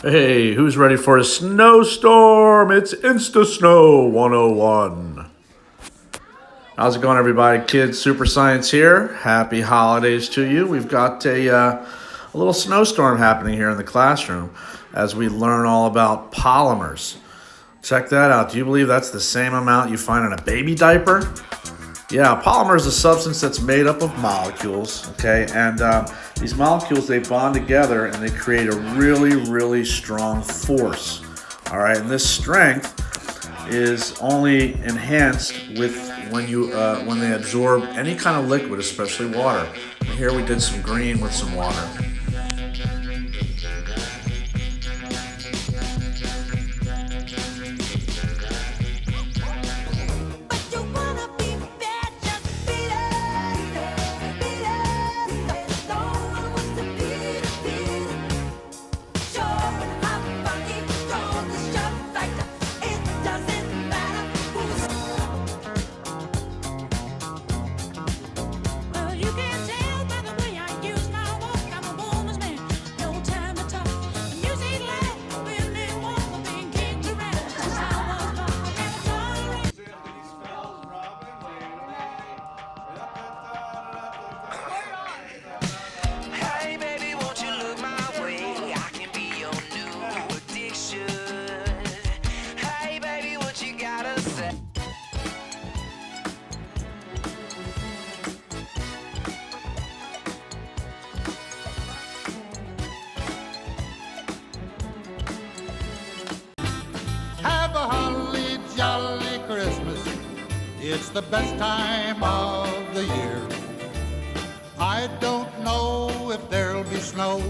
Hey, who's ready for a snowstorm? It's Insta Snow 101. How's it going, everybody? Kidsuperscience here. Happy holidays to you. We've got a little snowstorm happening here in the classroom as we learn all about polymers. Check that out. Do you believe that's the same amount you find in a baby diaper? Yeah, polymer is a substance that's made up of molecules, okay? And these molecules, they bond together and they create a really, really strong force, all right? And this strength is only enhanced with when they absorb any kind of liquid, especially water. And here we did some green with some water. Have a holly jolly Christmas. It's the best time of the year. I don't know if there'll be snow,